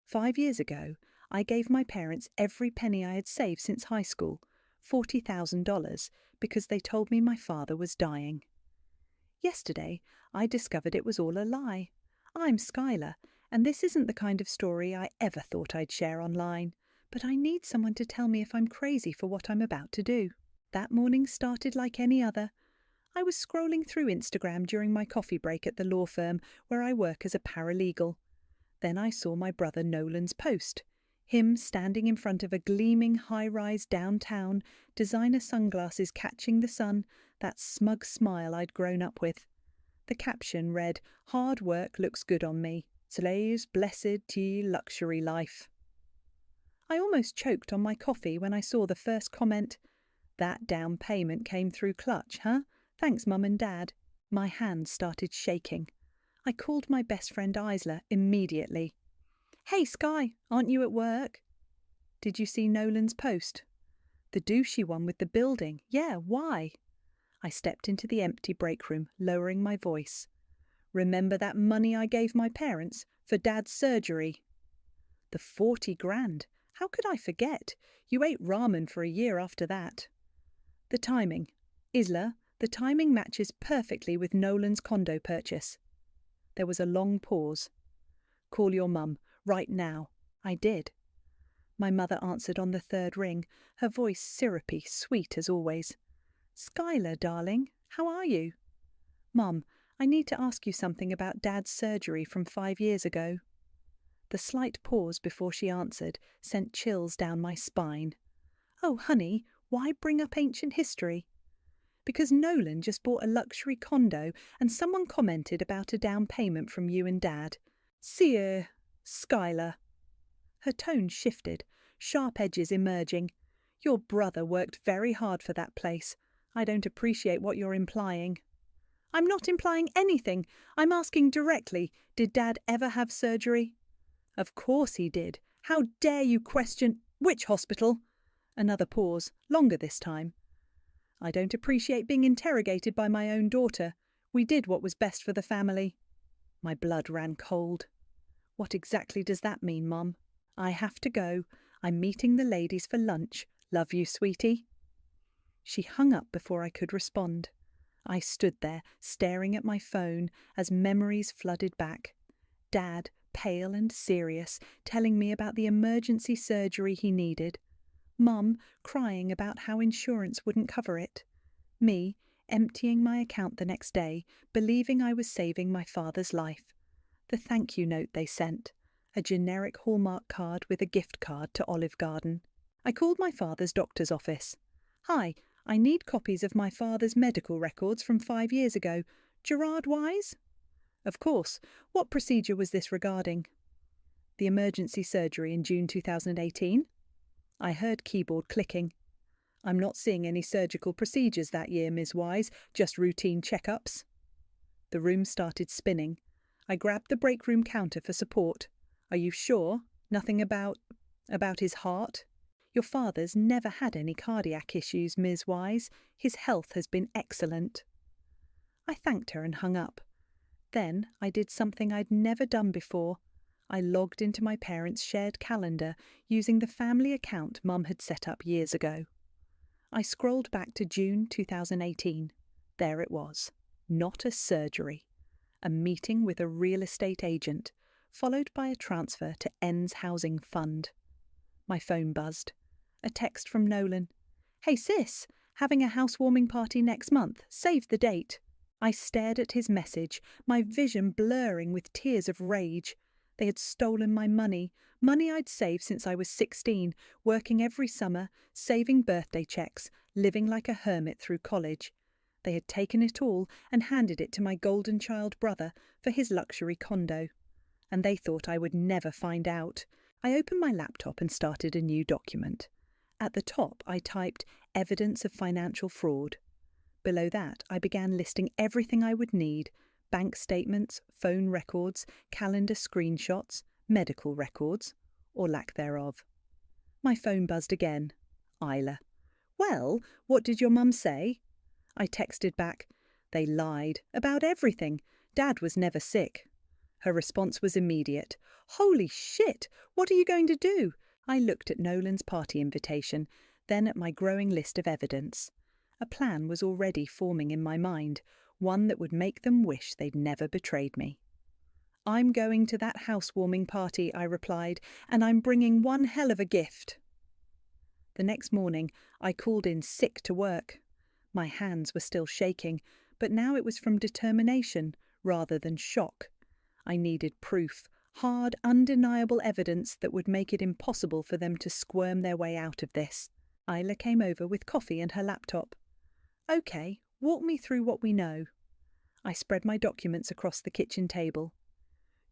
5 years ago, I gave my parents every penny I had saved since high school, $40,000, because they told me my father was dying. Yesterday, I discovered it was all a lie. I'm Skylar, and this isn't the kind of story I ever thought I'd share online, but I need someone to tell me if I'm crazy for what I'm about to do. That morning started like any other. I was scrolling through Instagram during my coffee break at the law firm where I work as a paralegal. Then I saw my brother Nolan's post. Him standing in front of a gleaming high-rise downtown, designer sunglasses catching the sun, that smug smile I'd grown up with. The caption read, "Hard work looks good on me. Slaves blessed to luxury life." I almost choked on my coffee when I saw the first comment. "That down payment came through clutch, huh? Thanks, Mum and Dad." My hands started shaking. I called my best friend Isla immediately. "Hey, Sky, aren't you at work?" "Did you see Nolan's post?" "The douchey one with the building. Yeah, why?" I stepped into the empty break room, lowering my voice. "Remember that money I gave my parents for Dad's surgery?" "The 40 grand. How could I forget? You ate ramen for a year after that." "The timing. Isla, the timing matches perfectly with Nolan's condo purchase." There was a long pause. "Call your mum, right now." I did. My mother answered on the third ring, her voice syrupy, sweet as always. "Skylar, darling, how are you?" "Mum, I need to ask you something about Dad's surgery from 5 years ago." The slight pause before she answered sent chills down my spine. "Oh, honey, why bring up ancient history?" "Because Nolan just bought a luxury condo and someone commented about a down payment from you and Dad. See Skylar." Her tone shifted, sharp edges emerging. "Your brother worked very hard for that place. I don't appreciate what you're implying." "I'm not implying anything. I'm asking directly, did Dad ever have surgery?" "Of course he did. How dare you question—" "Which hospital?" Another pause, longer this time. "I don't appreciate being interrogated by my own daughter. We did what was best for the family." My blood ran cold. "What exactly does that mean, Mum?" "I have to go. I'm meeting the ladies for lunch. Love you, sweetie." She hung up before I could respond. I stood there, staring at my phone as memories flooded back. Dad, pale and serious, telling me about the emergency surgery he needed. Mum, crying about how insurance wouldn't cover it. Me, emptying my account the next day, believing I was saving my father's life. The thank you note they sent. A generic Hallmark card with a gift card to Olive Garden. I called my father's doctor's office. "Hi, I need copies of my father's medical records from 5 years ago. Gerard Wise?" "Of course. What procedure was this regarding?" "The emergency surgery in June 2018. I heard keyboard clicking. "I'm not seeing any surgical procedures that year, Ms. Wise, just routine checkups." The room started spinning. I grabbed the break room counter for support. "Are you sure? Nothing about his heart?" "Your father's never had any cardiac issues, Ms. Wise. His health has been excellent." I thanked her and hung up. Then I did something I'd never done before. I logged into my parents' shared calendar using the family account Mum had set up years ago. I scrolled back to June 2018. There it was. Not a surgery. A meeting with a real estate agent, followed by a transfer to N's Housing Fund. My phone buzzed. A text from Nolan. "Hey sis, having a housewarming party next month. Save the date." I stared at his message, my vision blurring with tears of rage. They had stolen my money I'd saved since I was 16, working every summer, saving birthday checks, living like a hermit through college. They had taken it all and handed it to my golden child brother for his luxury condo. And they thought I would never find out. I opened my laptop and started a new document. At the top, I typed "Evidence of Financial Fraud." Below that, I began listing everything I would need: bank statements, phone records, calendar screenshots, medical records, or lack thereof. My phone buzzed again. Isla. "Well, what did your mum say?" I texted back. "They lied. About everything. Dad was never sick." Her response was immediate. "Holy shit! What are you going to do?" I looked at Nolan's party invitation, then at my growing list of evidence. A plan was already forming in my mind, one that would make them wish they'd never betrayed me. "I'm going to that housewarming party," I replied, "and I'm bringing one hell of a gift." The next morning, I called in sick to work. My hands were still shaking, but now it was from determination rather than shock. I needed proof, hard, undeniable evidence that would make it impossible for them to squirm their way out of this. Isla came over with coffee and her laptop. "Okay, walk me through what we know." I spread my documents across the kitchen table.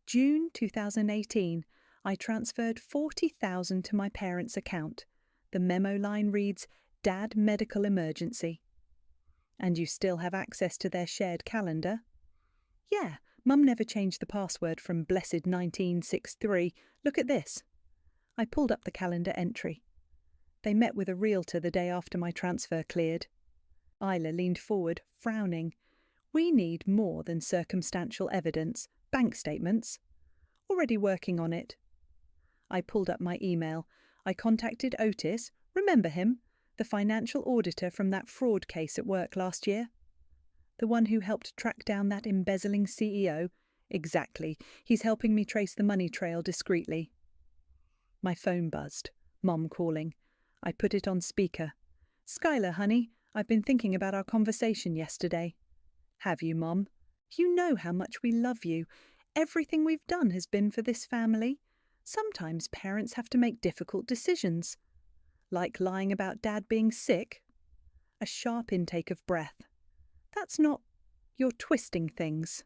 June 2018, I transferred $40,000 to my parents' account. The memo line reads, "Dad medical emergency." "And you still have access to their shared calendar?" "Yeah, Mum never changed the password from blessed 1963. Look at this." I pulled up the calendar entry. They met with a realtor the day after my transfer cleared. Isla leaned forward, frowning. "We need more than circumstantial evidence. Bank statements." "Already working on it." I pulled up my email. I contacted Otis, remember him? The financial auditor from that fraud case at work last year. The one who helped track down that embezzling CEO? Exactly. He's helping me trace the money trail discreetly. My phone buzzed. Mom calling. I put it on speaker. "Skylar, honey, I've been thinking about our conversation yesterday." "Have you, Mom?" "You know how much we love you. Everything we've done has been for this family. Sometimes parents have to make difficult decisions." "Like lying about Dad being sick?" A sharp intake of breath. "That's not... You're twisting things."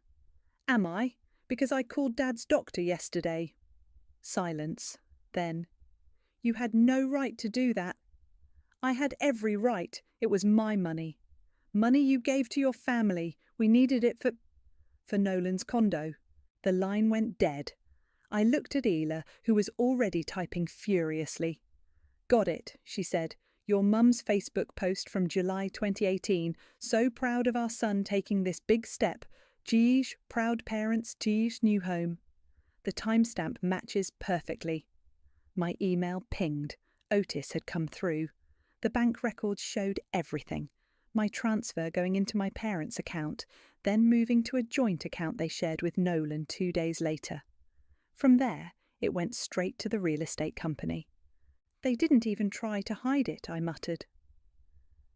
"Am I? Because I called Dad's doctor yesterday." Silence. Then, "You had no right to do that." "I had every right. It was my money. Money you gave to your family. We needed it for Nolan's condo." The line went dead. I looked at Ela, who was already typing furiously. "Got it," she said. "Your mum's Facebook post from July 2018. So proud of our son taking this big step. Jeej, proud parents, Jeej, new home." The timestamp matches perfectly. My email pinged. Otis had come through. The bank records showed everything. My transfer going into my parents' account, then moving to a joint account they shared with Nolan 2 days later. From there, it went straight to the real estate company. "They didn't even try to hide it," I muttered.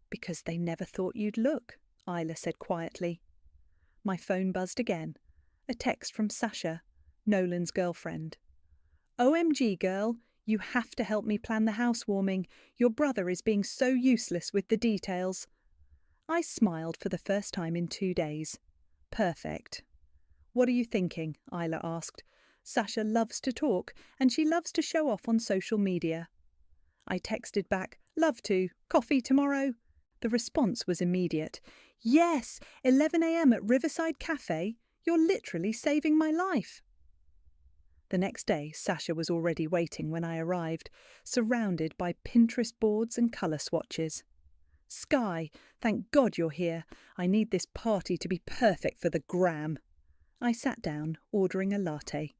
"Because they never thought you'd look," Isla said quietly. My phone buzzed again. A text from Sasha, Nolan's girlfriend. "OMG, girl, you have to help me plan the housewarming. Your brother is being so useless with the details." I smiled for the first time in 2 days. Perfect. "What are you thinking?" Isla asked. "Sasha loves to talk, and she loves to show off on social media." I texted back, "Love to. Coffee tomorrow?" The response was immediate. "Yes, 11 a.m. at Riverside Cafe. You're literally saving my life." The next day, Sasha was already waiting when I arrived, surrounded by Pinterest boards and colour swatches. "Sky, thank God you're here. I need this party to be perfect for the gram." I sat down, ordering a latte.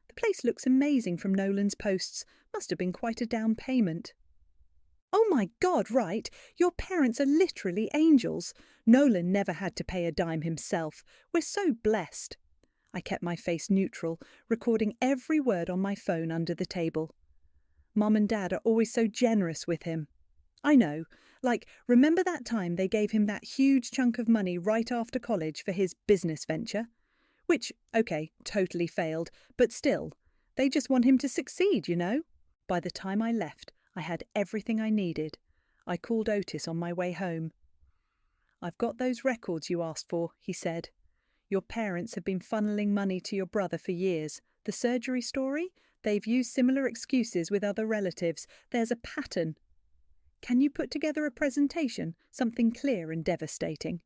"The place looks amazing from Nolan's posts. Must have been quite a down payment." "Oh my God, right. Your parents are literally angels. Nolan never had to pay a dime himself. We're so blessed." I kept my face neutral, recording every word on my phone under the table. "Mum and Dad are always so generous with him." "I know. Like, remember that time they gave him that huge chunk of money right after college for his business venture? Which, okay, totally failed, but still, they just want him to succeed, you know?" By the time I left, I had everything I needed. I called Otis on my way home. "I've got those records you asked for," he said. "Your parents have been funneling money to your brother for years. The surgery story? They've used similar excuses with other relatives. There's a pattern. Can you put together a presentation, something clear and devastating?"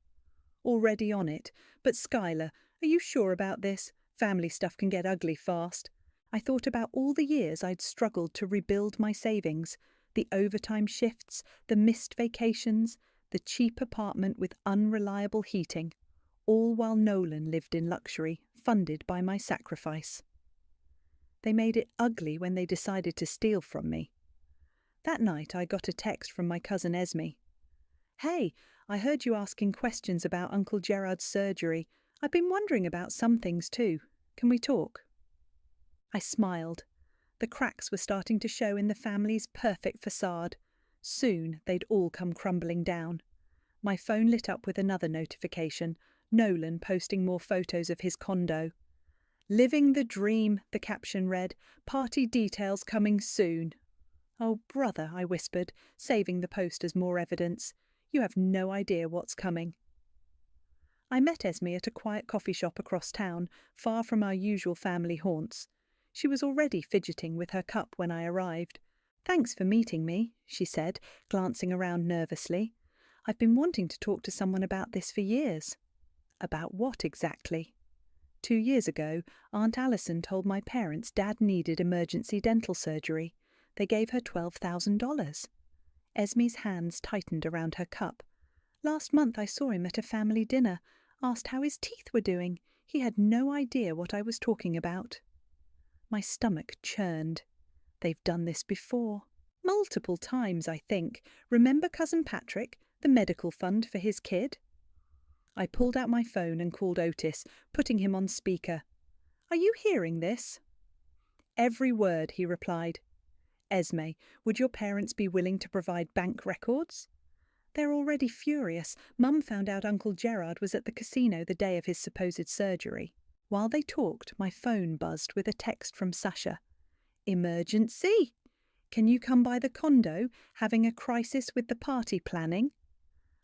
"Already on it. But Skylar, are you sure about this? Family stuff can get ugly fast." I thought about all the years I'd struggled to rebuild my savings, the overtime shifts, the missed vacations, the cheap apartment with unreliable heating. all while Nolan lived in luxury, funded by my sacrifice. They made it ugly when they decided to steal from me. That night I got a text from my cousin Esme. "Hey, I heard you asking questions about Uncle Gerard's surgery. I've been wondering about some things too. Can we talk?" I smiled. The cracks were starting to show in the family's perfect facade. Soon they'd all come crumbling down. My phone lit up with another notification, Nolan posting more photos of his condo. "Living the dream," the caption read. "Party details coming soon." "Oh, brother," I whispered, saving the post as more evidence. "You have no idea what's coming." I met Esme at a quiet coffee shop across town, far from our usual family haunts. She was already fidgeting with her cup when I arrived. "Thanks for meeting me," she said, glancing around nervously. "I've been wanting to talk to someone about this for years." "About what exactly?" 2 years ago, Aunt Allison told my parents Dad needed emergency dental surgery. They gave her $12,000. Esme's hands tightened around her cup. "Last month I saw him at a family dinner, asked how his teeth were doing. He had no idea what I was talking about." My stomach churned. They've done this before. Multiple times, I think. Remember Cousin Patrick, the medical fund for his kid? I pulled out my phone and called Otis, putting him on speaker. "Are you hearing this?" "Every word," he replied. "Esme, would your parents be willing to provide bank records?" "They're already furious. Mum found out Uncle Gerard was at the casino the day of his supposed surgery." While they talked, my phone buzzed with a text from Sasha. "Emergency! Can you come by the condo? Having a crisis with the party planning?"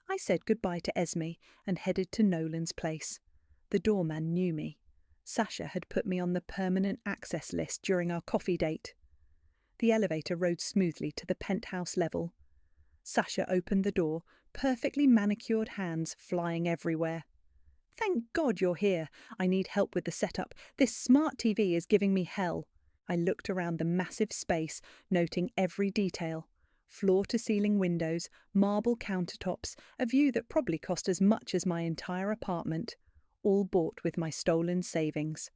I said goodbye to Esme and headed to Nolan's place. The doorman knew me. Sasha had put me on the permanent access list during our coffee date. The elevator rode smoothly to the penthouse level. Sasha opened the door, perfectly manicured hands flying everywhere. "Thank God you're here. I need help with the setup. This smart TV is giving me hell." I looked around the massive space, noting every detail. Floor-to-ceiling windows, marble countertops, a view that probably cost as much as my entire apartment, all bought with my stolen savings.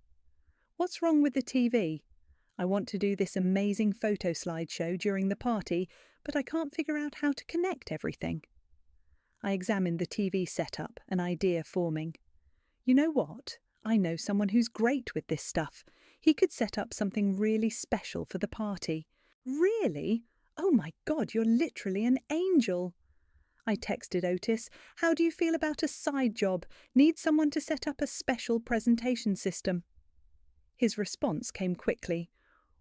"What's wrong with the TV? I want to do this amazing photo slideshow during the party, but I can't figure out how to connect everything." I examined the TV setup, an idea forming. "You know what? I know someone who's great with this stuff. He could set up something really special for the party." "Really? Oh my God, you're literally an angel." I texted Otis, "How do you feel about a side job? Need someone to set up a special presentation system." His response came quickly.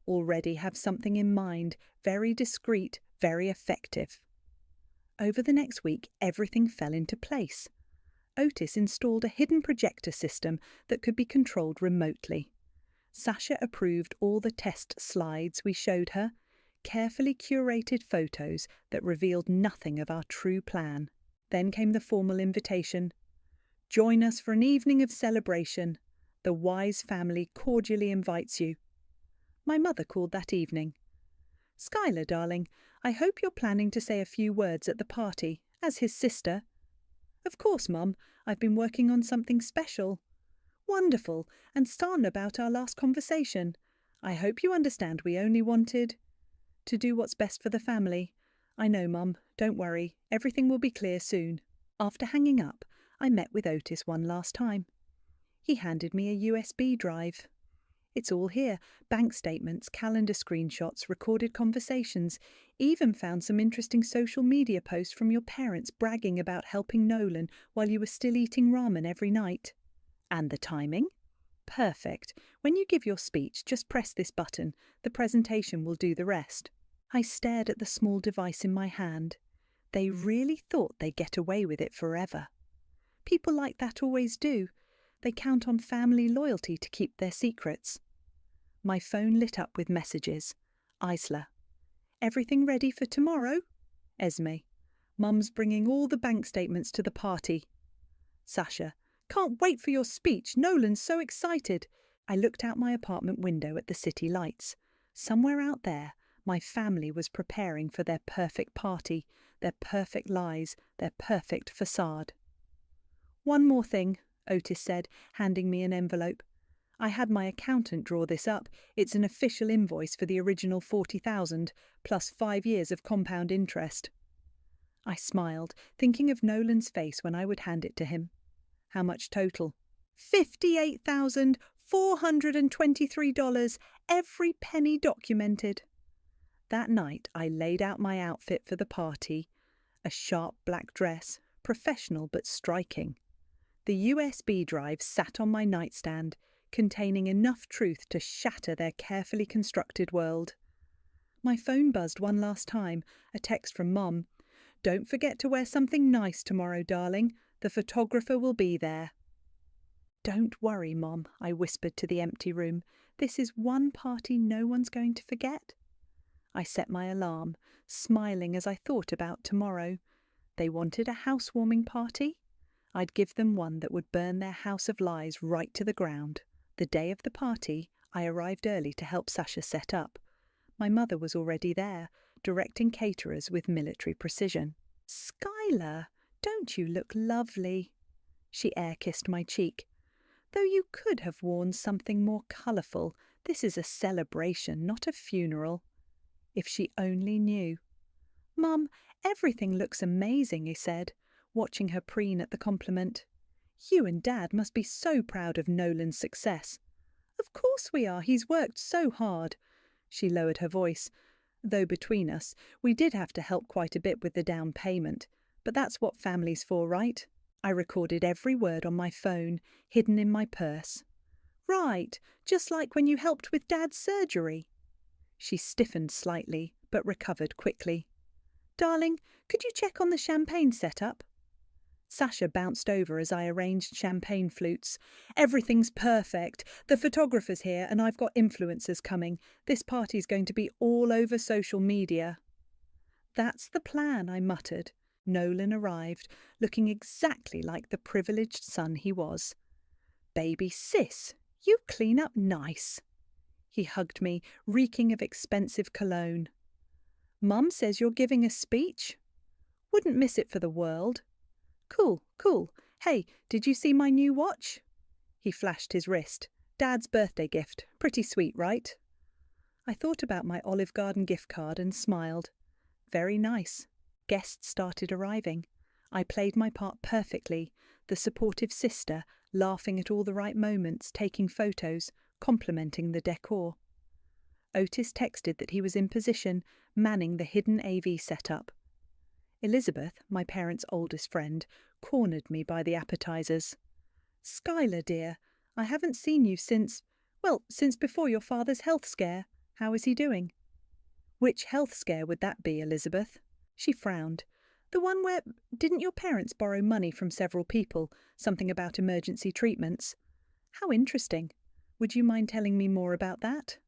"Already have something in mind, very discreet, very effective." Over the next week, everything fell into place. Otis installed a hidden projector system that could be controlled remotely. Sasha approved all the test slides we showed her, carefully curated photos that revealed nothing of our true plan. Then came the formal invitation. "Join us for an evening of celebration. The Wise family cordially invites you." My mother called that evening. "Skylar, darling, I hope you're planning to say a few words at the party, as his sister." "Of course, Mum. I've been working on something special." "Wonderful, and starting about our last conversation. I hope you understand we only wanted to do what's best for the family." "I know, Mum. Don't worry. Everything will be clear soon." After hanging up, I met with Otis one last time. He handed me a USB drive. "It's all here. Bank statements, calendar screenshots, recorded conversations. Even found some interesting social media posts from your parents bragging about helping Nolan while you were still eating ramen every night." "And the timing?" "Perfect. When you give your speech, just press this button. The presentation will do the rest." I stared at the small device in my hand. They really thought they'd get away with it forever. People like that always do. They count on family loyalty to keep their secrets. My phone lit up with messages. Isla. "Everything ready for tomorrow?" Esme. "Mum's bringing all the bank statements to the party." Sasha. "Can't wait for your speech. Nolan's so excited." I looked out my apartment window at the city lights. Somewhere out there, my family was preparing for their perfect party, their perfect lies, their perfect facade. "One more thing," Otis said, handing me an envelope. I had my accountant draw this up. It's an official invoice for the original $40,000, plus 5 years of compound interest. I smiled, thinking of Nolan's face when I would hand it to him. How much total? $58,423, every penny documented. That night I laid out my outfit for the party. A sharp black dress, professional but striking. The USB drive sat on my nightstand, containing enough truth to shatter their carefully constructed world. My phone buzzed one last time, a text from Mom. "Don't forget to wear something nice tomorrow, darling. The photographer will be there." "Don't worry, Mom," I whispered to the empty room. "This is one party no one's going to forget." I set my alarm, smiling as I thought about tomorrow. They wanted a housewarming party. I'd give them one that would burn their house of lies right to the ground. The day of the party, I arrived early to help Sasha set up. My mother was already there, directing caterers with military precision. "Skylar, don't you look lovely?" She air-kissed my cheek. "Though you could have worn something more colourful. This is a celebration, not a funeral." If she only knew. "Mum, everything looks amazing," he said, watching her preen at the compliment. "You and Dad must be so proud of Nolan's success." "Of course we are. He's worked so hard." She lowered her voice. "Though between us, we did have to help quite a bit with the down payment. But that's what family's for, right?" I recorded every word on my phone, hidden in my purse. "Right, just like when you helped with Dad's surgery." She stiffened slightly, but recovered quickly. "Darling, could you check on the champagne setup?" Sasha bounced over as I arranged champagne flutes. "Everything's perfect. The photographer's here and I've got influencers coming. This party's going to be all over social media." "That's the plan," I muttered. Nolan arrived, looking exactly like the privileged son he was. "Baby sis, you clean up nice." He hugged me, reeking of expensive cologne. "Mum says you're giving a speech?" "Wouldn't miss it for the world." "Cool, cool. Hey, did you see my new watch?" He flashed his wrist. "Dad's birthday gift. Pretty sweet, right?" I thought about my Olive Garden gift card and smiled. Very nice. Guests started arriving. I played my part perfectly, the supportive sister, laughing at all the right moments, taking photos, complimenting the decor. Otis texted that he was in position, manning the hidden AV setup. Elizabeth, my parents' oldest friend, cornered me by the appetizers. "Skylar, dear, I haven't seen you since before your father's health scare. How is he doing?" "Which health scare would that be, Elizabeth?" She frowned. "The one where didn't your parents borrow money from several people, something about emergency treatments?" "How interesting. Would you mind telling me more about that?"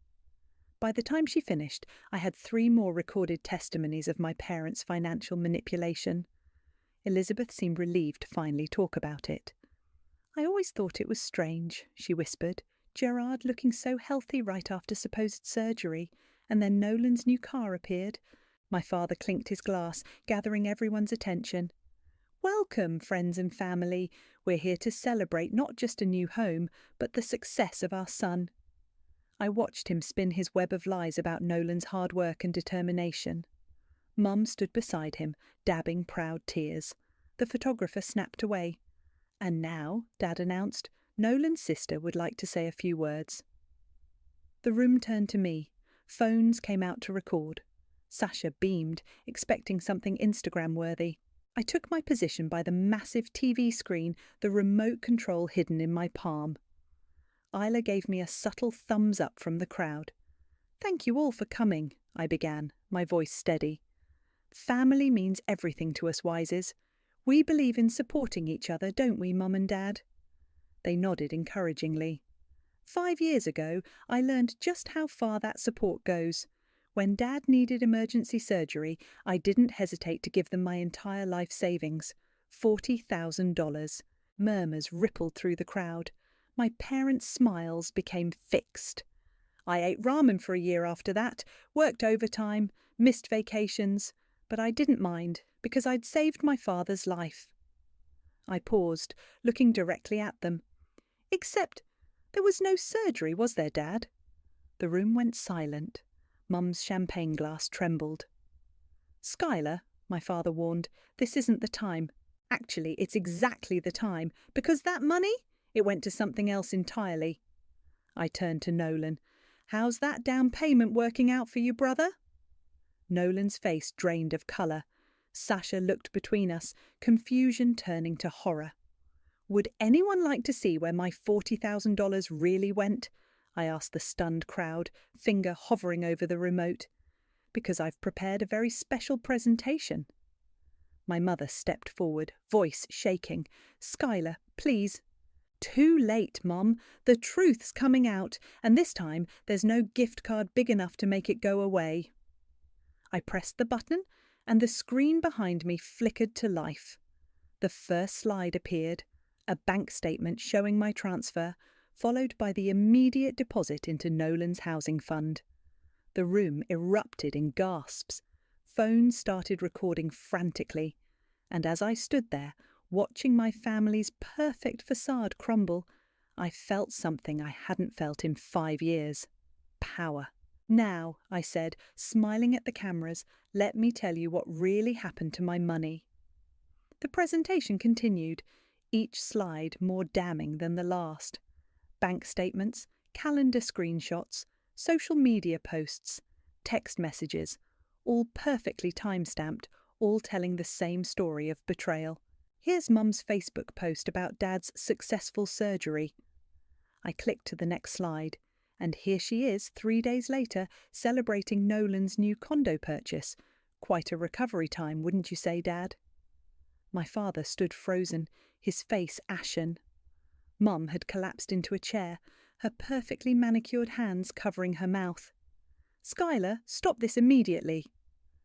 By the time she finished, I had 3 more recorded testimonies of my parents' financial manipulation. Elizabeth seemed relieved to finally talk about it. "I always thought it was strange," she whispered. "Gerard looking so healthy right after supposed surgery, and then Nolan's new car appeared." My father clinked his glass, gathering everyone's attention. "Welcome, friends and family. We're here to celebrate not just a new home, but the success of our son." I watched him spin his web of lies about Nolan's hard work and determination. Mum stood beside him, dabbing proud tears. The photographer snapped away. "And now," Dad announced, "Nolan's sister would like to say a few words." The room turned to me. Phones came out to record. Sasha beamed, expecting something Instagram-worthy. I took my position by the massive TV screen, the remote control hidden in my palm. Isla gave me a subtle thumbs up from the crowd. "Thank you all for coming," I began, my voice steady. "Family means everything to us Wises. We believe in supporting each other, don't we, Mum and Dad?" They nodded encouragingly. 5 years ago, I learned just how far that support goes. When Dad needed emergency surgery, I didn't hesitate to give them my entire life savings. $40,000. Murmurs rippled through the crowd. My parents' smiles became fixed. I ate ramen for a year after that, worked overtime, missed vacations, but I didn't mind because I'd saved my father's life. I paused, looking directly at them. Except there was no surgery, was there, Dad? The room went silent. Mum's champagne glass trembled. Skylar, my father warned, this isn't the time. Actually, it's exactly the time, because that money, it went to something else entirely. I turned to Nolan. How's that down payment working out for you, brother? Nolan's face drained of colour. Sasha looked between us, confusion turning to horror. Would anyone like to see where my $40,000 really went? I asked the stunned crowd, finger hovering over the remote. Because I've prepared a very special presentation. My mother stepped forward, voice shaking. Skylar, please. Too late, Mum. The truth's coming out, and this time there's no gift card big enough to make it go away. I pressed the button, and the screen behind me flickered to life. The first slide appeared, a bank statement showing my transfer, followed by the immediate deposit into Nolan's housing fund. The room erupted in gasps. Phones started recording frantically, and as I stood there, watching my family's perfect facade crumble, I felt something I hadn't felt in 5 years. Power. Now, I said, smiling at the cameras, let me tell you what really happened to my money. The presentation continued, each slide more damning than the last. Bank statements, calendar screenshots, social media posts, text messages, all perfectly time-stamped, all telling the same story of betrayal. Here's Mum's Facebook post about Dad's successful surgery. I clicked to the next slide, and here she is 3 days later celebrating Nolan's new condo purchase. Quite a recovery time, wouldn't you say, Dad? My father stood frozen, his face ashen. Mum had collapsed into a chair, her perfectly manicured hands covering her mouth. Skylar, stop this immediately.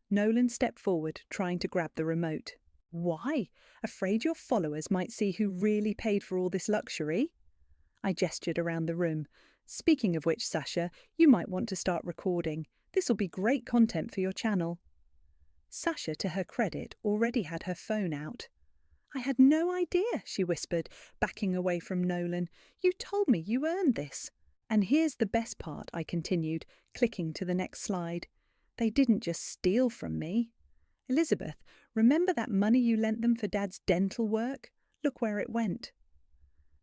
Nolan stepped forward, trying to grab the remote. Why? Afraid your followers might see who really paid for all this luxury? I gestured around the room. Speaking of which, Sasha, you might want to start recording. This'll be great content for your channel. Sasha, to her credit, already had her phone out. I had no idea, she whispered, backing away from Nolan. You told me you earned this. And here's the best part, I continued, clicking to the next slide. They didn't just steal from me. Elizabeth, remember that money you lent them for Dad's dental work? Look where it went.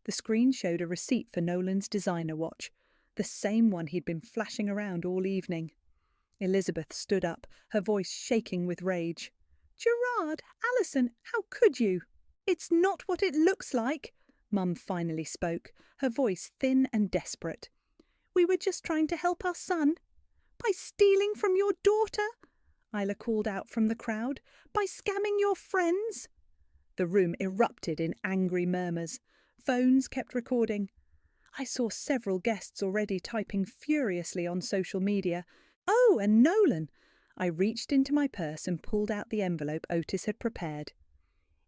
The screen showed a receipt for Nolan's designer watch, the same one he'd been flashing around all evening. Elizabeth stood up, her voice shaking with rage. Gerard, Alison, how could you? It's not what it looks like, Mum finally spoke, her voice thin and desperate. We were just trying to help our son. By stealing from your daughter? Isla called out from the crowd. By scamming your friends? The room erupted in angry murmurs. Phones kept recording. I saw several guests already typing furiously on social media. Oh, and Nolan! I reached into my purse and pulled out the envelope Otis had prepared.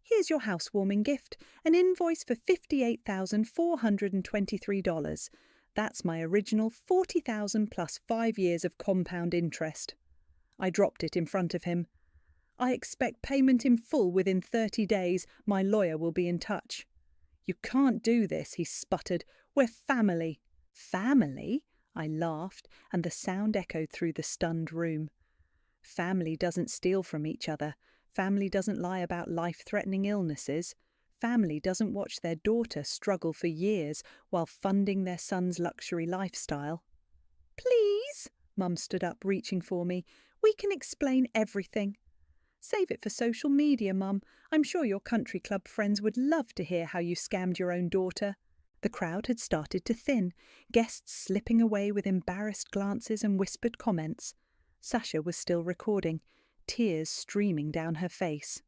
Here's your housewarming gift, an invoice for $58,423. That's my original $40,000 plus 5 years of compound interest. I dropped it in front of him. I expect payment in full within 30 days. My lawyer will be in touch. You can't do this, he sputtered. We're family. Family? I laughed, and the sound echoed through the stunned room. Family doesn't steal from each other. Family doesn't lie about life-threatening illnesses. Family doesn't watch their daughter struggle for years while funding their son's luxury lifestyle. Please, Mum stood up, reaching for me. We can explain everything. Save it for social media, Mum. I'm sure your country club friends would love to hear how you scammed your own daughter. The crowd had started to thin, guests slipping away with embarrassed glances and whispered comments. Sasha was still recording, tears streaming down her face.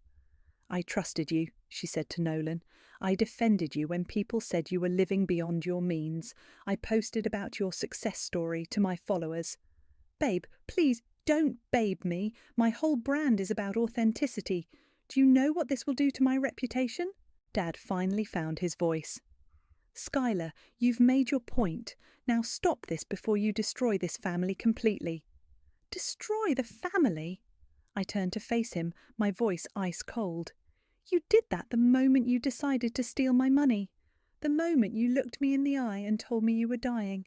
I trusted you, she said to Nolan. I defended you when people said you were living beyond your means. I posted about your success story to my followers. Babe, please, don't babe me. My whole brand is about authenticity. Do you know what this will do to my reputation? Dad finally found his voice. Skylar, you've made your point. Now stop this before you destroy this family completely. Destroy the family? I turned to face him, my voice ice cold. You did that the moment you decided to steal my money. The moment you looked me in the eye and told me you were dying.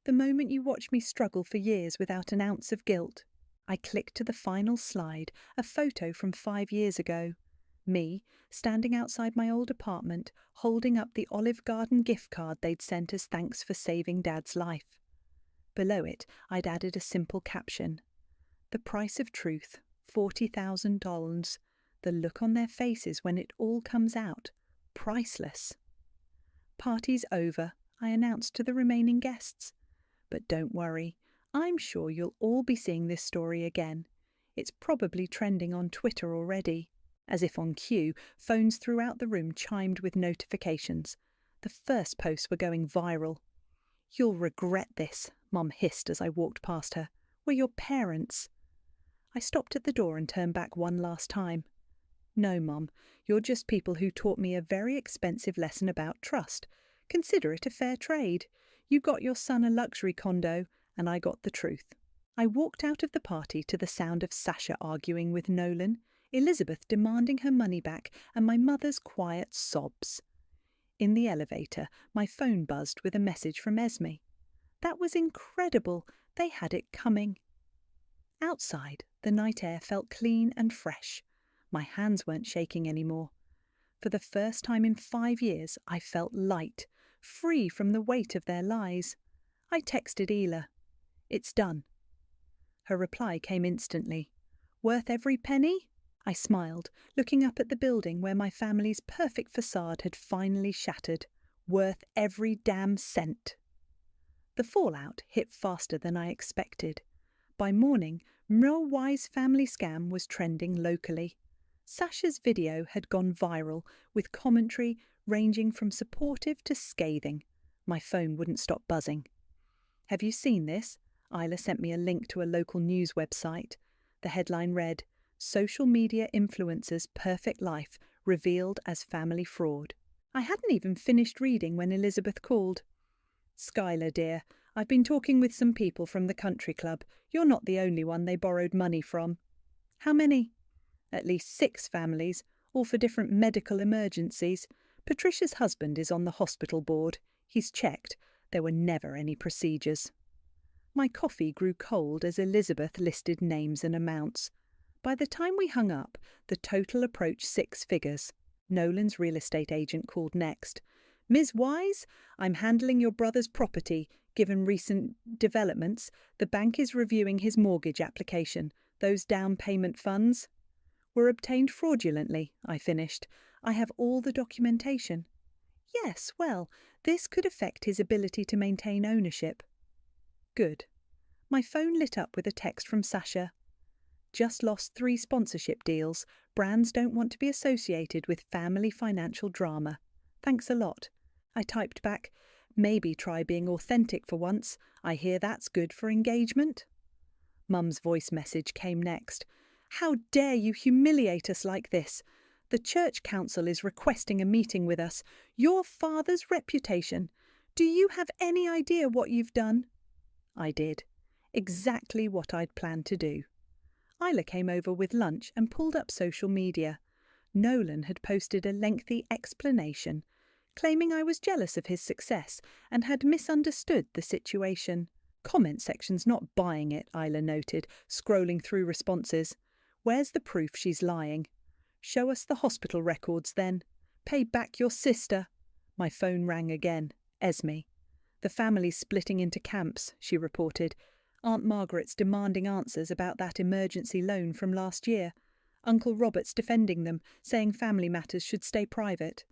The moment you watched me struggle for years without an ounce of guilt. I clicked to the final slide, a photo from 5 years ago. Me, standing outside my old apartment, holding up the Olive Garden gift card they'd sent as thanks for saving Dad's life. Below it, I'd added a simple caption. The price of truth, $40,000. The look on their faces when it all comes out. Priceless. Party's over, I announced to the remaining guests. But don't worry, I'm sure you'll all be seeing this story again. It's probably trending on Twitter already. As if on cue, phones throughout the room chimed with notifications. The first posts were going viral. You'll regret this, Mum hissed as I walked past her. We're your parents. I stopped at the door and turned back one last time. No, Mum, you're just people who taught me a very expensive lesson about trust. Consider it a fair trade. You got your son a luxury condo, and I got the truth. I walked out of the party to the sound of Sasha arguing with Nolan, Elizabeth demanding her money back, and my mother's quiet sobs. In the elevator, my phone buzzed with a message from Esme. That was incredible. They had it coming. Outside, the night air felt clean and fresh. My hands weren't shaking anymore. For the first time in 5 years, I felt light, free from the weight of their lies. I texted Ela. It's done. Her reply came instantly. Worth every penny? I smiled, looking up at the building where my family's perfect facade had finally shattered. Worth every damn cent. The fallout hit faster than I expected. By morning, Wise family scam was trending locally. Sasha's video had gone viral, with commentary ranging from supportive to scathing. My phone wouldn't stop buzzing. Have you seen this? Isla sent me a link to a local news website. The headline read, Social media influencer's perfect life revealed as family fraud. I hadn't even finished reading when Elizabeth called. Skylar, dear, I've been talking with some people from the country club. You're not the only one they borrowed money from. How many? At least 6 families, all for different medical emergencies. Patricia's husband is on the hospital board. He's checked. There were never any procedures. My coffee grew cold as Elizabeth listed names and amounts. By the time we hung up, the total approached 6 figures. Nolan's real estate agent called next. Ms. Wise, I'm handling your brother's property. Given recent developments, the bank is reviewing his mortgage application. Those down payment funds were obtained fraudulently, I finished. I have all the documentation. Yes, well, this could affect his ability to maintain ownership. Good. My phone lit up with a text from Sasha. Just lost 3 sponsorship deals. Brands don't want to be associated with family financial drama. Thanks a lot. I typed back, maybe try being authentic for once. I hear that's good for engagement. Mum's voice message came next. How dare you humiliate us like this? The church council is requesting a meeting with us. Your father's reputation. Do you have any idea what you've done? I did. Exactly what I'd planned to do. Isla came over with lunch and pulled up social media. Nolan had posted a lengthy explanation, claiming I was jealous of his success and had misunderstood the situation. Comment section's not buying it, Isla noted, scrolling through responses. Where's the proof she's lying? Show us the hospital records then. Pay back your sister. My phone rang again. Esme. The family's splitting into camps, she reported. Aunt Margaret's demanding answers about that emergency loan from last year. Uncle Robert's defending them, saying family matters should stay private.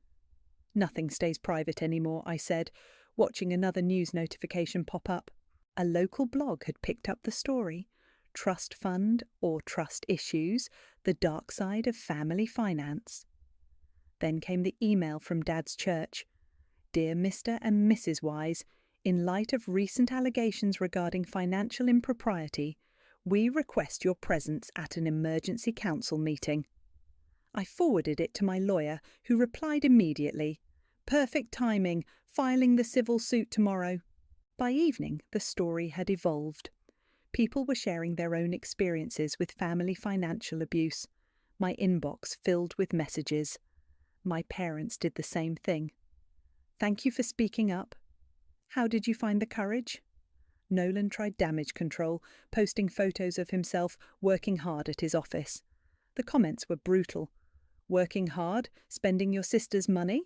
Nothing stays private anymore, I said, watching another news notification pop up. A local blog had picked up the story. Trust fund or trust issues, the dark side of family finance. Then came the email from Dad's church. Dear Mr. and Mrs. Wise, in light of recent allegations regarding financial impropriety, we request your presence at an emergency council meeting. I forwarded it to my lawyer, who replied immediately. Perfect timing, filing the civil suit tomorrow. By evening, the story had evolved. People were sharing their own experiences with family financial abuse. My inbox filled with messages. My parents did the same thing. Thank you for speaking up. How did you find the courage? Nolan tried damage control, posting photos of himself working hard at his office. The comments were brutal. Working hard? Spending your sister's money?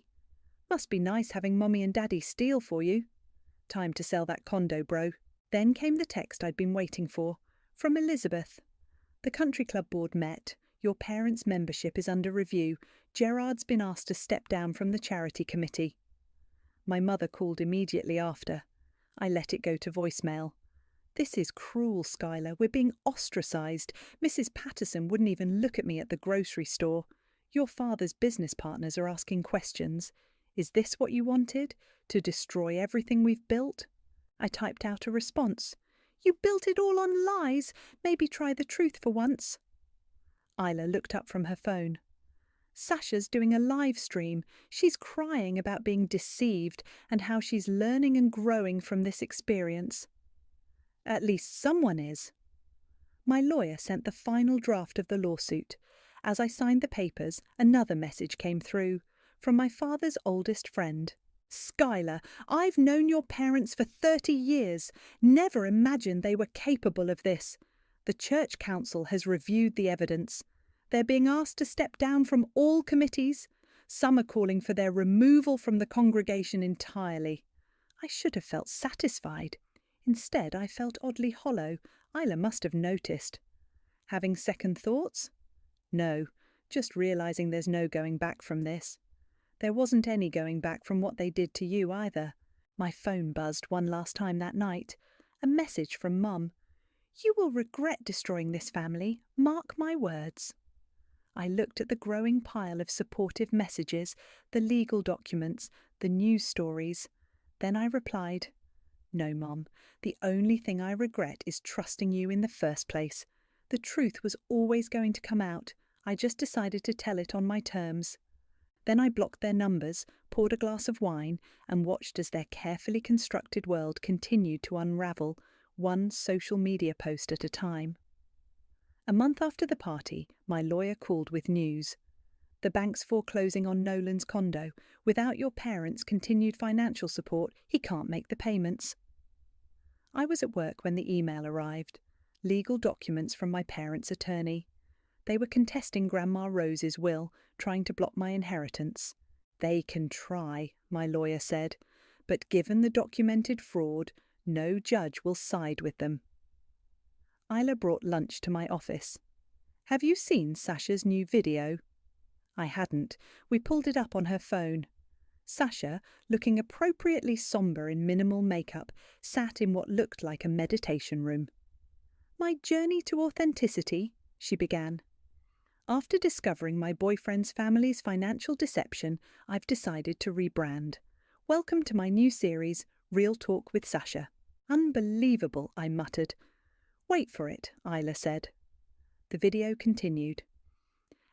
Must be nice having Mommy and Daddy steal for you. Time to sell that condo, bro. Then came the text I'd been waiting for, from Elizabeth. The country club board met. Your parents' membership is under review. Gerard's been asked to step down from the charity committee. My mother called immediately after. I let it go to voicemail. This is cruel, Skylar. We're being ostracised. Mrs. Patterson wouldn't even look at me at the grocery store. Your father's business partners are asking questions. Is this what you wanted? To destroy everything we've built? I typed out a response. You built it all on lies. Maybe try the truth for once. Isla looked up from her phone. Sasha's doing a live stream. She's crying about being deceived and how she's learning and growing from this experience. At least someone is. My lawyer sent the final draft of the lawsuit. As I signed the papers, another message came through, from my father's oldest friend. Skylar, I've known your parents for 30 years. Never imagined they were capable of this. The church council has reviewed the evidence. They're being asked to step down from all committees. Some are calling for their removal from the congregation entirely. I should have felt satisfied. Instead, I felt oddly hollow. Isla must have noticed. Having second thoughts? No, just realising there's no going back from this. There wasn't any going back from what they did to you either. My phone buzzed one last time that night. A message from Mum. You will regret destroying this family. Mark my words. I looked at the growing pile of supportive messages, the legal documents, the news stories. Then I replied, No, Mum. The only thing I regret is trusting you in the first place. The truth was always going to come out. I just decided to tell it on my terms. Then I blocked their numbers, poured a glass of wine, and watched as their carefully constructed world continued to unravel, one social media post at a time. A month after the party, my lawyer called with news. The bank's foreclosing on Nolan's condo. Without your parents' continued financial support, he can't make the payments. I was at work when the email arrived. Legal documents from my parents' attorney. They were contesting Grandma Rose's will, trying to block my inheritance. They can try, my lawyer said, but given the documented fraud, no judge will side with them. Isla brought lunch to my office. Have you seen Sasha's new video? I hadn't. We pulled it up on her phone. Sasha, looking appropriately sombre in minimal makeup, sat in what looked like a meditation room. My journey to authenticity, she began. After discovering my boyfriend's family's financial deception, I've decided to rebrand. Welcome to my new series, Real Talk with Sasha. Unbelievable, I muttered. Wait for it, Isla said. The video continued.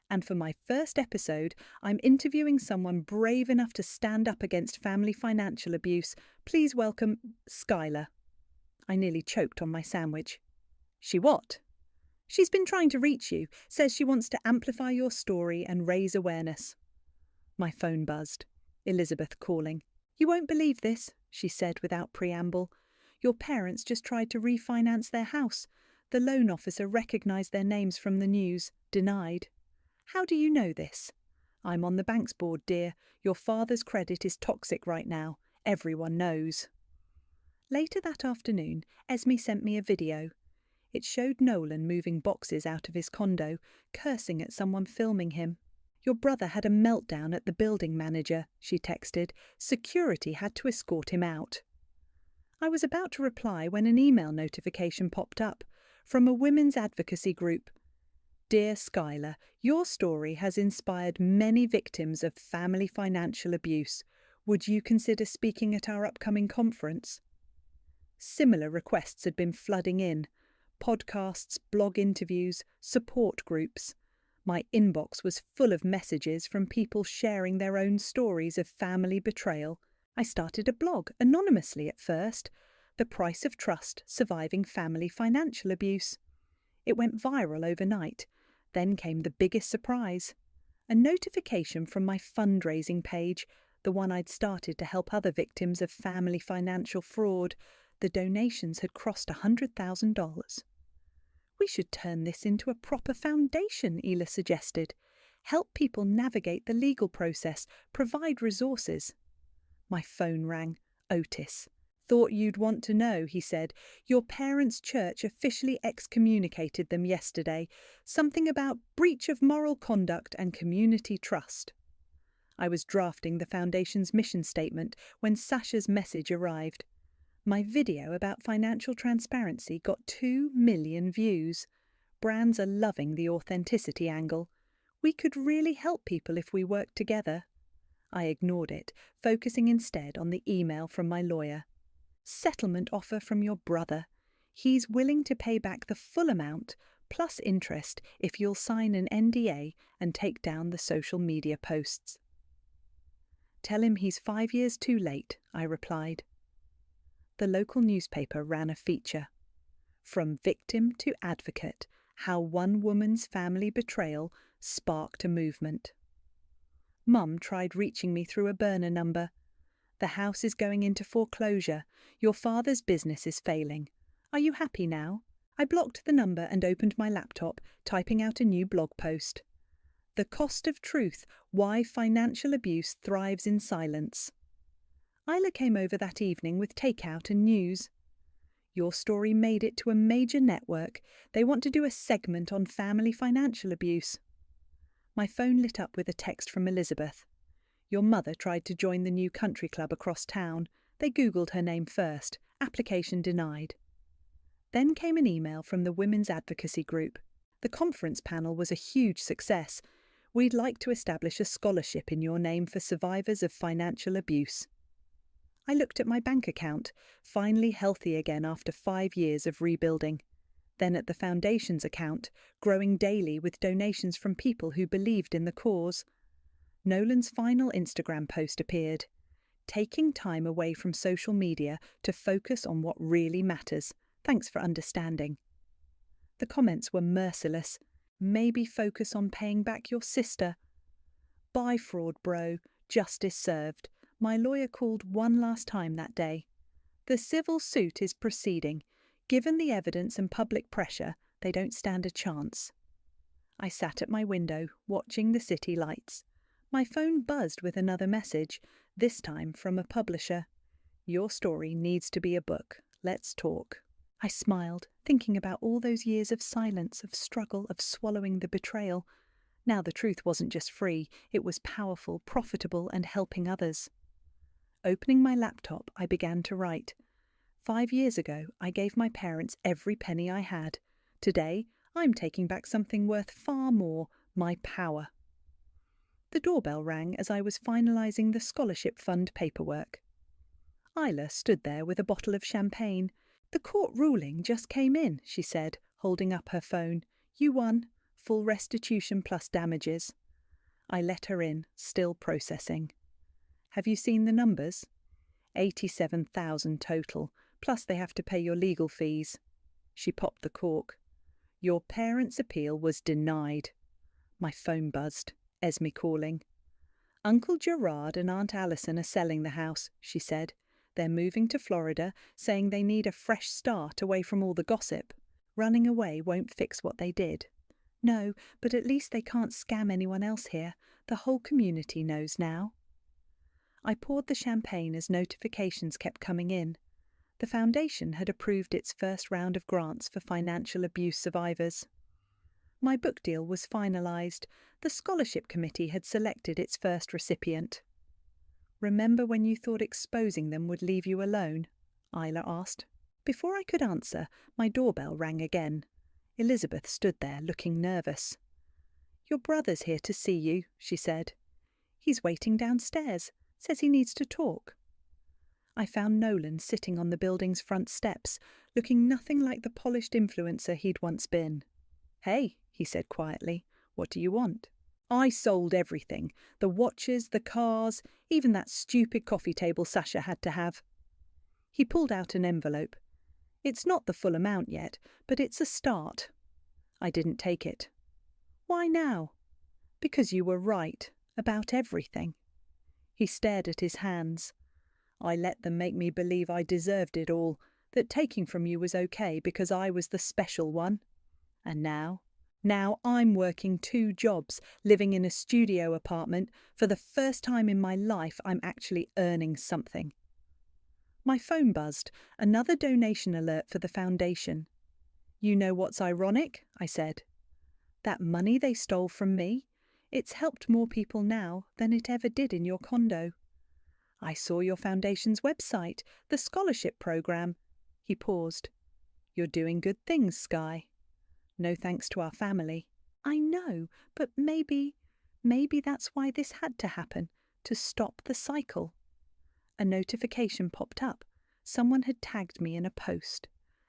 And for my first episode, I'm interviewing someone brave enough to stand up against family financial abuse. Please welcome Skylar. I nearly choked on my sandwich. She what? She's been trying to reach you, says she wants to amplify your story and raise awareness. My phone buzzed. Elizabeth calling. You won't believe this, she said without preamble. Your parents just tried to refinance their house. The loan officer recognised their names from the news, denied. How do you know this? I'm on the bank's board, dear. Your father's credit is toxic right now. Everyone knows. Later that afternoon, Esme sent me a video. It showed Nolan moving boxes out of his condo, cursing at someone filming him. Your brother had a meltdown at the building manager, she texted. Security had to escort him out. I was about to reply when an email notification popped up from a women's advocacy group. Dear Skylar, your story has inspired many victims of family financial abuse. Would you consider speaking at our upcoming conference? Similar requests had been flooding in. Podcasts, blog interviews, support groups. My inbox was full of messages from people sharing their own stories of family betrayal. I started a blog, anonymously at first, The Price of Trust, Surviving Family Financial Abuse. It went viral overnight. Then came the biggest surprise. A notification from my fundraising page, the one I'd started to help other victims of family financial fraud. The donations had crossed $100,000. We should turn this into a proper foundation, Ela suggested. Help people navigate the legal process, provide resources. My phone rang. Otis. Thought you'd want to know, he said. Your parents' church officially excommunicated them yesterday. Something about breach of moral conduct and community trust. I was drafting the foundation's mission statement when Sasha's message arrived. My video about financial transparency got 2 million views. Brands are loving the authenticity angle. We could really help people if we worked together. I ignored it, focusing instead on the email from my lawyer. Settlement offer from your brother. He's willing to pay back the full amount, plus interest, if you'll sign an NDA and take down the social media posts. Tell him he's 5 years too late, I replied. The local newspaper ran a feature. From victim to advocate, how one woman's family betrayal sparked a movement. Mum tried reaching me through a burner number. The house is going into foreclosure. Your father's business is failing. Are you happy now? I blocked the number and opened my laptop, typing out a new blog post. The Cost of Truth, Why Financial Abuse Thrives in Silence. Isla came over that evening with takeout and news. Your story made it to a major network. They want to do a segment on family financial abuse. My phone lit up with a text from Elizabeth. Your mother tried to join the new country club across town. They Googled her name first. Application denied. Then came an email from the Women's Advocacy Group. The conference panel was a huge success. We'd like to establish a scholarship in your name for survivors of financial abuse. I looked at my bank account, finally healthy again after 5 years of rebuilding. Then at the foundation's account, growing daily with donations from people who believed in the cause. Nolan's final Instagram post appeared. Taking time away from social media to focus on what really matters. Thanks for understanding. The comments were merciless. Maybe focus on paying back your sister. Bye, fraud bro. Justice served. My lawyer called one last time that day. The civil suit is proceeding. Given the evidence and public pressure, they don't stand a chance. I sat at my window, watching the city lights. My phone buzzed with another message, this time from a publisher. Your story needs to be a book. Let's talk. I smiled, thinking about all those years of silence, of struggle, of swallowing the betrayal. Now the truth wasn't just free, it was powerful, profitable, and helping others. Opening my laptop, I began to write. 5 years ago, I gave my parents every penny I had. Today, I'm taking back something worth far more, my power. The doorbell rang as I was finalising the scholarship fund paperwork. Isla stood there with a bottle of champagne. The court ruling just came in, she said, holding up her phone. You won. Full restitution plus damages. I let her in, still processing. Have you seen the numbers? 87,000 total, plus they have to pay your legal fees. She popped the cork. Your parents' appeal was denied. My phone buzzed. Esme calling. Uncle Gerard and Aunt Alison are selling the house, she said. They're moving to Florida, saying they need a fresh start away from all the gossip. Running away won't fix what they did. No, but at least they can't scam anyone else here. The whole community knows now. I poured the champagne as notifications kept coming in. The foundation had approved its first round of grants for financial abuse survivors. My book deal was finalised. The scholarship committee had selected its first recipient. Remember when you thought exposing them would leave you alone? Isla asked. Before I could answer, my doorbell rang again. Elizabeth stood there, looking nervous. Your brother's here to see you, she said. He's waiting downstairs. Says he needs to talk. I found Nolan sitting on the building's front steps, looking nothing like the polished influencer he'd once been. Hey, he said quietly, what do you want? I sold everything. The watches, the cars, even that stupid coffee table Sasha had to have. He pulled out an envelope. It's not the full amount yet, but it's a start. I didn't take it. Why now? Because you were right about everything. He stared at his hands. I let them make me believe I deserved it all, that taking from you was okay because I was the special one. And now I'm working 2 jobs, living in a studio apartment. For the first time in my life, I'm actually earning something. My phone buzzed, another donation alert for the foundation. You know what's ironic? I said. That money they stole from me, it's helped more people now than it ever did in your condo. I saw your foundation's website, the scholarship program. He paused. You're doing good things, Sky. No thanks to our family. I know, but maybe that's why this had to happen, to stop the cycle. A notification popped up. Someone had tagged me in a post.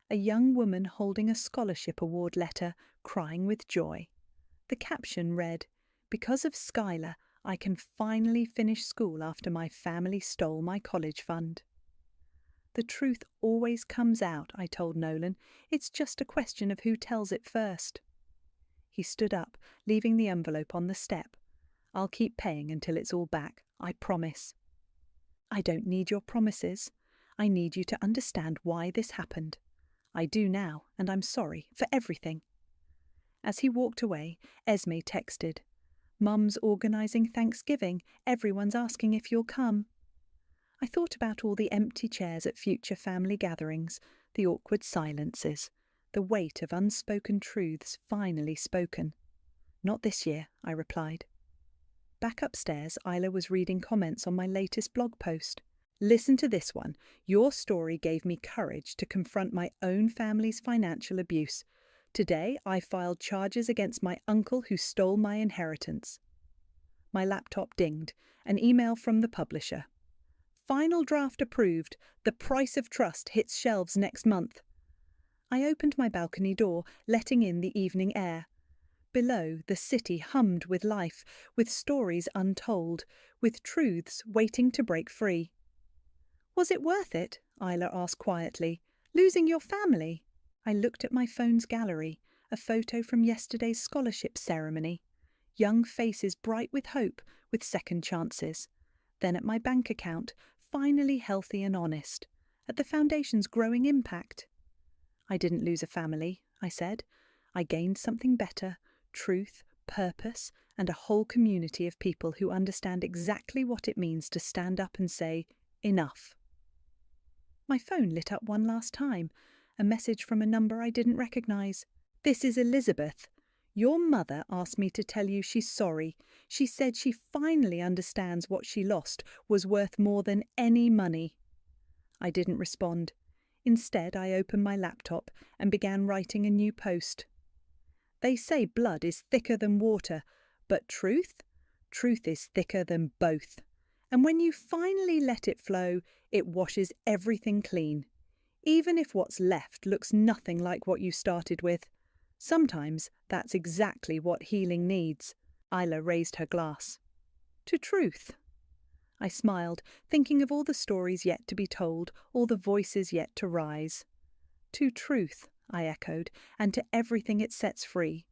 A young woman holding a scholarship award letter, crying with joy. The caption read, "Because of Skylar, I can finally finish school after my family stole my college fund." The truth always comes out, I told Nolan. It's just a question of who tells it first. He stood up, leaving the envelope on the step. I'll keep paying until it's all back, I promise. I don't need your promises. I need you to understand why this happened. I do now, and I'm sorry for everything. As he walked away, Esme texted, Mum's organising Thanksgiving. Everyone's asking if you'll come. I thought about all the empty chairs at future family gatherings, the awkward silences, the weight of unspoken truths finally spoken. Not this year, I replied. Back upstairs, Isla was reading comments on my latest blog post. Listen to this one. Your story gave me courage to confront my own family's financial abuse. Today, I filed charges against my uncle who stole my inheritance. My laptop dinged. An email from the publisher. Final draft approved. The price of trust hits shelves next month. I opened my balcony door, letting in the evening air. Below, the city hummed with life, with stories untold, with truths waiting to break free. Was it worth it? Isla asked quietly. Losing your family? I looked at my phone's gallery, a photo from yesterday's scholarship ceremony. Young faces bright with hope, with second chances. Then at my bank account, finally healthy and honest. At the foundation's growing impact. I didn't lose a family, I said. I gained something better, truth, purpose, and a whole community of people who understand exactly what it means to stand up and say, enough. My phone lit up one last time, a message from a number I didn't recognise. This is Elizabeth. Your mother asked me to tell you she's sorry. She said she finally understands what she lost was worth more than any money. I didn't respond. Instead, I opened my laptop and began writing a new post. They say blood is thicker than water, but truth? Truth is thicker than both. And when you finally let it flow, it washes everything clean. Even if what's left looks nothing like what you started with. Sometimes that's exactly what healing needs. Isla raised her glass. To truth. I smiled, thinking of all the stories yet to be told, all the voices yet to rise. To truth, I echoed, and to everything it sets free.